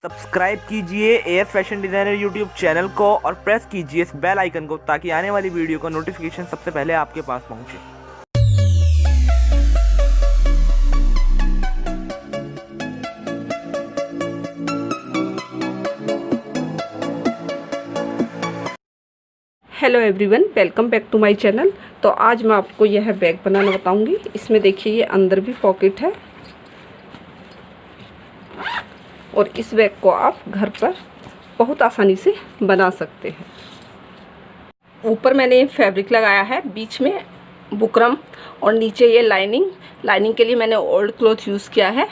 Subscribe कीजिए air fashion designer YouTube channel को और प्रेस कीजिए इस बेल आइकन को ताकि आने वाली वीडियो का नोटिफिकेशन सबसे पहले आपके पास पहुंचे। Hello everyone, welcome back to my channel. तो आज मैं आपको यह बैग बनाना बताऊंगी। इसमें देखिए ये अंदर भी पॉकेट है और इस बैग को आप घर पर बहुत आसानी से बना सकते हैं। ऊपर मैंने फैब्रिक लगाया है, बीच में बुकरम और नीचे ये लाइनिंग के लिए मैंने ओल्ड क्लॉथ यूज़ किया है।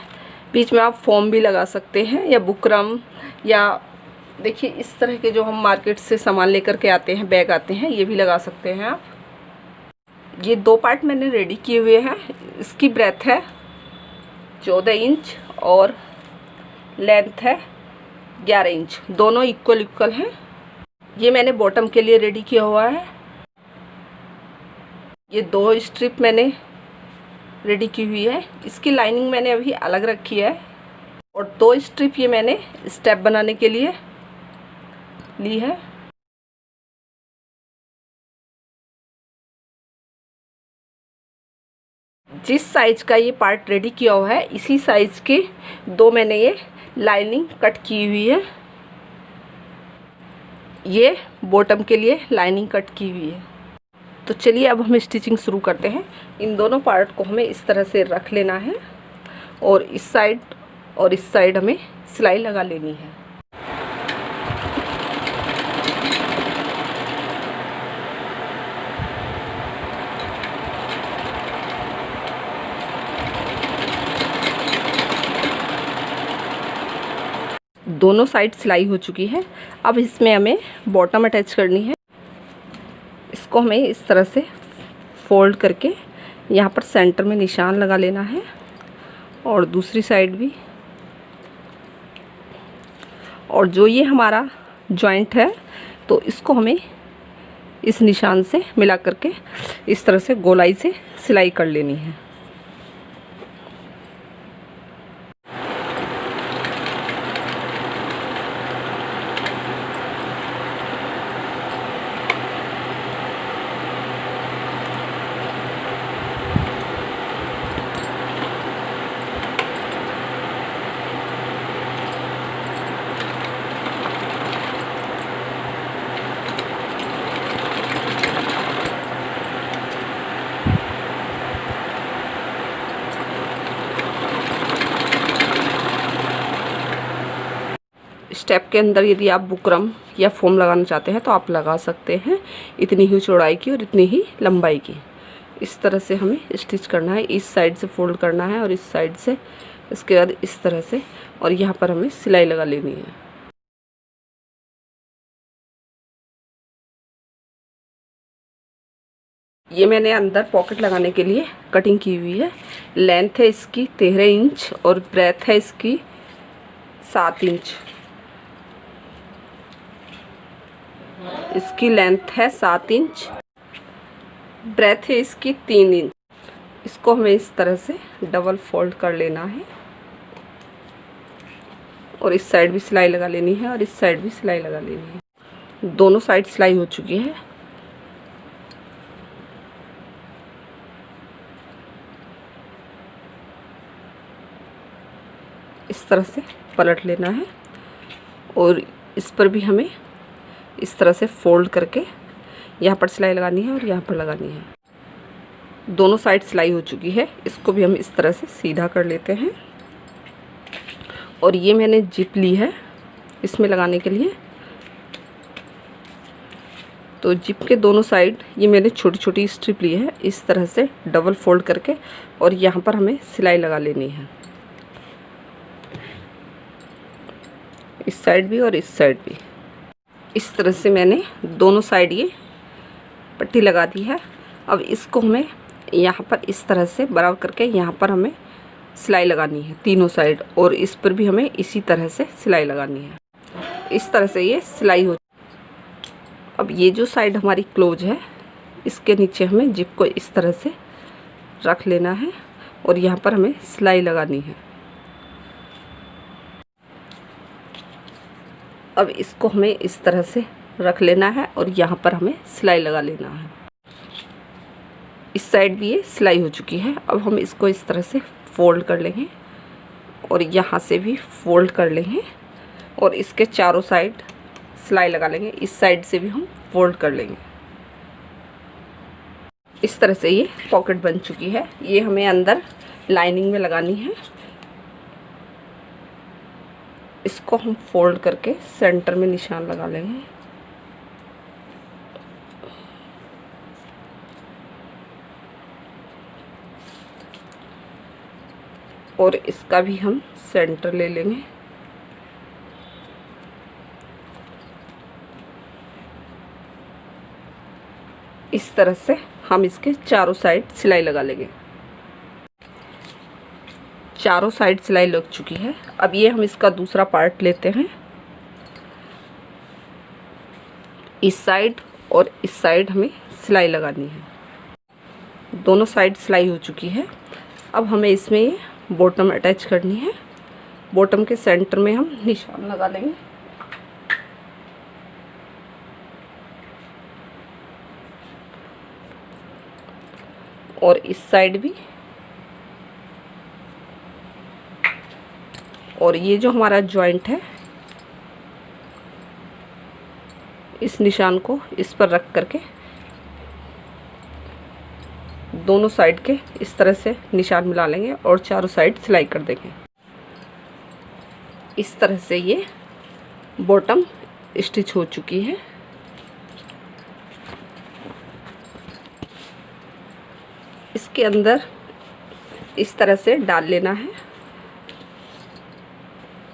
बीच में आप फोम भी लगा सकते हैं या बुकरम, या देखिए इस तरह के जो हम मार्केट से सामान लेकर के आते हैं, बैग आते हैं, ये भी लगा सकते हैं आप। ये दो पार्ट मैंने रेडी किए हुए हैं। इसकी ब्रेथ है 14 इंच और लेंथ है 11 इंच, दोनों इक्वल हैं। ये मैंने बॉटम के लिए रेडी किया हुआ है। ये 2 स्ट्रिप मैंने रेडी की हुई है। इसकी लाइनिंग मैंने अभी अलग रखी है और 2 स्ट्रिप ये मैंने स्टेप बनाने के लिए ली है। जिस साइज का ये पार्ट रेडी किया हुआ है, इसी साइज के 2 मैंने ये लाइनिंग कट की हुई है। ये बॉटम के लिए लाइनिंग कट की हुई है। तो चलिए अब हम स्टिचिंग शुरू करते हैं। इन दोनों पार्ट को हमें इस तरह से रख लेना है और इस साइड हमें सिलाई लगा लेनी है। दोनों साइड सिलाई हो चुकी है। अब इसमें हमें बॉटम अटैच करनी है। इसको हमें इस तरह से फोल्ड करके यहाँ पर सेंटर में निशान लगा लेना है और दूसरी साइड भी। और जो ये हमारा जॉइंट है, तो इसको हमें इस निशान से मिला करके इस तरह से गोलाई से सिलाई कर लेनी है। स्टेप के अंदर यदि आप बुकरम या फोम लगाना चाहते हैं तो आप लगा सकते हैं। इतनी ही चौड़ाई की और इतनी ही लंबाई की। इस तरह से हमें स्टिच करना है। इस साइड से फोल्ड करना है और इस साइड से, इसके बाद इस तरह से, और यहाँ पर हमें सिलाई लगा लेनी है। ये मैंने अंदर पॉकेट लगाने के लिए कटिंग की हुई है। लेंथ है इसकी 13 इंच और ब्रेथ है इसकी 7 इंच। इसकी लेंथ है 7 इंच, ब्रेथ है इसकी 3 इंच। इसको हमें इस तरह से डबल फोल्ड कर लेना है और इस साइड भी सिलाई लगा लेनी है और इस साइड भी सिलाई लगा लेनी है। दोनों साइड सिलाई हो चुकी है। इस तरह से पलट लेना है और इस पर भी हमें इस तरह से फोल्ड करके यहाँ पर सिलाई लगानी है और यहाँ पर लगानी है। दोनों साइड सिलाई हो चुकी है। इसको भी हम इस तरह से सीधा कर लेते हैं। और ये मैंने जिप ली है इसमें लगाने के लिए। तो जिप के दोनों साइड ये मैंने छोटी छोटी स्ट्रिप ली है, इस तरह से डबल फोल्ड करके, और यहाँ पर हमें सिलाई लगा लेनी है। इस साइड भी और इस साइड भी। इस तरह से मैंने दोनों साइड ये पट्टी लगा दी है। अब इसको हमें यहाँ पर इस तरह से बराबर करके यहाँ पर हमें सिलाई लगानी है तीनों साइड, और इस पर भी हमें इसी तरह से सिलाई लगानी है। इस तरह से ये सिलाई हो। अब ये जो साइड हमारी क्लोज है, इसके नीचे हमें जिप को इस तरह से रख लेना है और यहाँ पर हमें सिलाई लगानी है। अब इसको हमें इस तरह से रख लेना है और यहाँ पर हमें सिलाई लगा लेना है। इस साइड भी ये सिलाई हो चुकी है। अब हम इसको इस तरह से फोल्ड कर लेंगे और यहाँ से भी फोल्ड कर लेंगे और इसके चारों साइड सिलाई लगा लेंगे। इस साइड से भी हम फोल्ड कर लेंगे। इस तरह से ये पॉकेट बन चुकी है। ये हमें अंदर लाइनिंग में लगानी है। इसको हम फोल्ड करके सेंटर में निशान लगा लेंगे और इसका भी हम सेंटर ले लेंगे। इस तरह से हम इसके चारों साइड सिलाई लगा लेंगे। चारों साइड सिलाई लग चुकी है। अब ये हम इसका दूसरा पार्ट लेते हैं। इस साइड और इस साइड हमें सिलाई लगानी है। दोनों साइड सिलाई हो चुकी है। अब हमें इसमें ये बॉटम अटैच करनी है। बॉटम के सेंटर में हम निशान लगा लेंगे। और इस साइड भी। और ये जो हमारा जॉइंट है, इस निशान को इस पर रख करके दोनों साइड के इस तरह से निशान मिला लेंगे और चारों साइड सिलाई कर देंगे। इस तरह से ये बॉटम स्टिच हो चुकी है। इसके अंदर इस तरह से डाल लेना है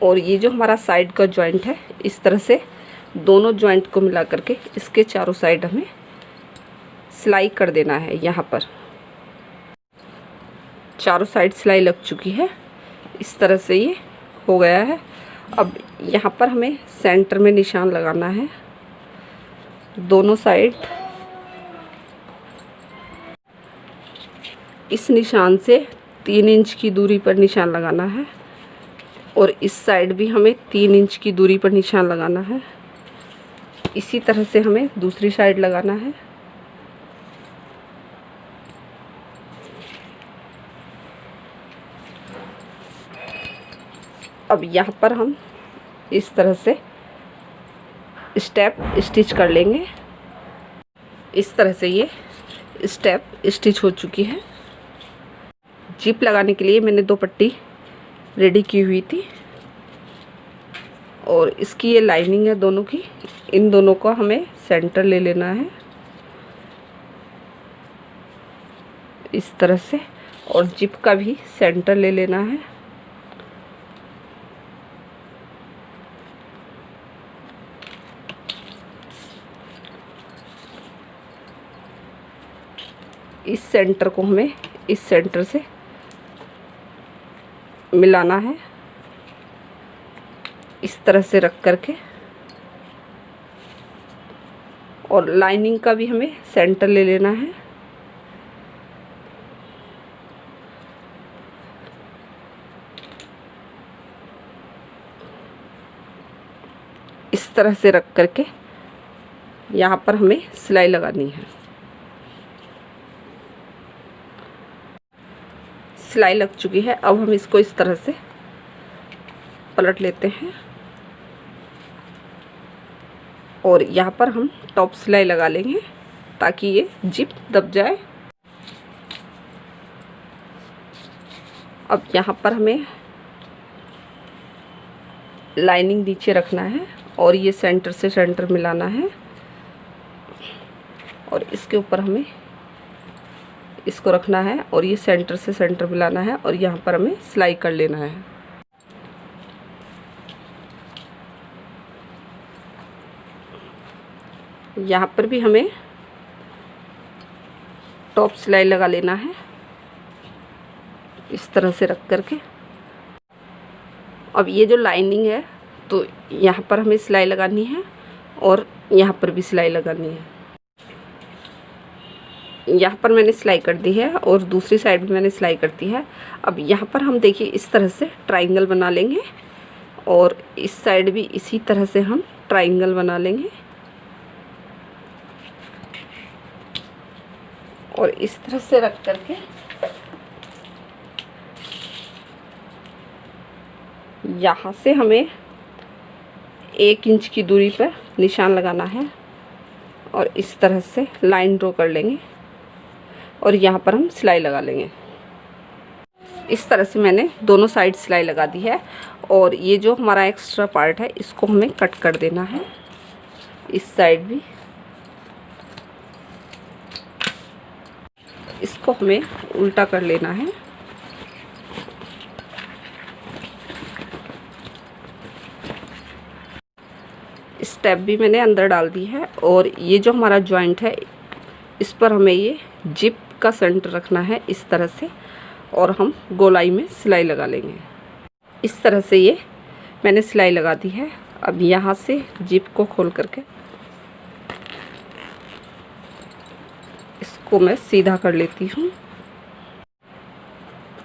और ये जो हमारा साइड का जॉइंट है, इस तरह से दोनों जॉइंट को मिला करके इसके चारों साइड हमें सिलाई कर देना है। यहाँ पर चारों साइड सिलाई लग चुकी है। इस तरह से ये हो गया है। अब यहाँ पर हमें सेंटर में निशान लगाना है। दोनों साइड इस निशान से 3 इंच की दूरी पर निशान लगाना है और इस साइड भी हमें 3 इंच की दूरी पर निशान लगाना है। इसी तरह से हमें दूसरी साइड लगाना है। अब यहाँ पर हम इस तरह से स्टेप स्टिच कर लेंगे। इस तरह से ये स्टेप स्टिच हो चुकी है। जिप लगाने के लिए मैंने 2 पट्टी रेडी की हुई थी और इसकी ये लाइनिंग है दोनों की। इन दोनों को हमें सेंटर ले लेना है इस तरह से और जिप का भी सेंटर ले लेना है। इस सेंटर को हमें इस सेंटर से मिलाना है इस तरह से रख करके और लाइनिंग का भी हमें सेंटर ले लेना है। इस तरह से रख करके यहाँ पर हमें सिलाई लगानी है। सिलाई लग चुकी है। अब हम इसको इस तरह से पलट लेते हैं और यहाँ पर हम टॉप सिलाई लगा लेंगे ताकि ये जिप दब जाए। अब यहाँ पर हमें लाइनिंग नीचे रखना है और ये सेंटर से सेंटर मिलाना है और इसके ऊपर हमें इसको रखना है और ये सेंटर से सेंटर मिलाना है और यहाँ पर हमें सिलाई कर लेना है। यहाँ पर भी हमें टॉप सिलाई लगा लेना है इस तरह से रख करके। अब ये जो लाइनिंग है तो यहाँ पर हमें सिलाई लगानी है और यहाँ पर भी सिलाई लगानी है। यहाँ पर मैंने सिलाई कर दी है और दूसरी साइड भी मैंने सिलाई कर दी है। अब यहाँ पर हम देखिए इस तरह से ट्रायंगल बना लेंगे और इस साइड भी इसी तरह से हम ट्रायंगल बना लेंगे और इस तरह से रख करके यहाँ से हमें 1 इंच की दूरी पर निशान लगाना है और इस तरह से लाइन ड्रॉ कर लेंगे और यहाँ पर हम सिलाई लगा लेंगे। इस तरह से मैंने दोनों साइड सिलाई लगा दी है और ये जो हमारा एक्स्ट्रा पार्ट है इसको हमें कट कर देना है। इस साइड भी इसको हमें उल्टा कर लेना है। स्टेप भी मैंने अंदर डाल दी है और ये जो हमारा जॉइंट है इस पर हमें ये जिप का सेंटर रखना है इस तरह से और हम गोलाई में सिलाई लगा लेंगे। इस तरह से ये मैंने सिलाई लगा दी है। अब यहाँ से जिप को खोल करके इसको मैं सीधा कर लेती हूँ।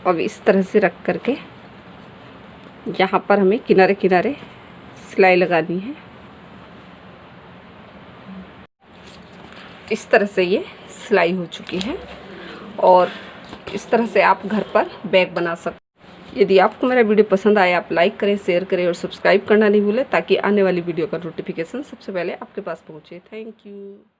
अब इस तरह से रख करके यहाँ पर हमें किनारे किनारे सिलाई लगानी है। इस तरह से ये सिलाई हो चुकी है और इस तरह से आप घर पर बैग बना सकते। यदि आपको मेरा वीडियो पसंद आया आप लाइक करें, शेयर करें और सब्सक्राइब करना नहीं भूलें ताकि आने वाली वीडियो का नोटिफिकेशन सबसे पहले आपके पास पहुंचे। Thank you.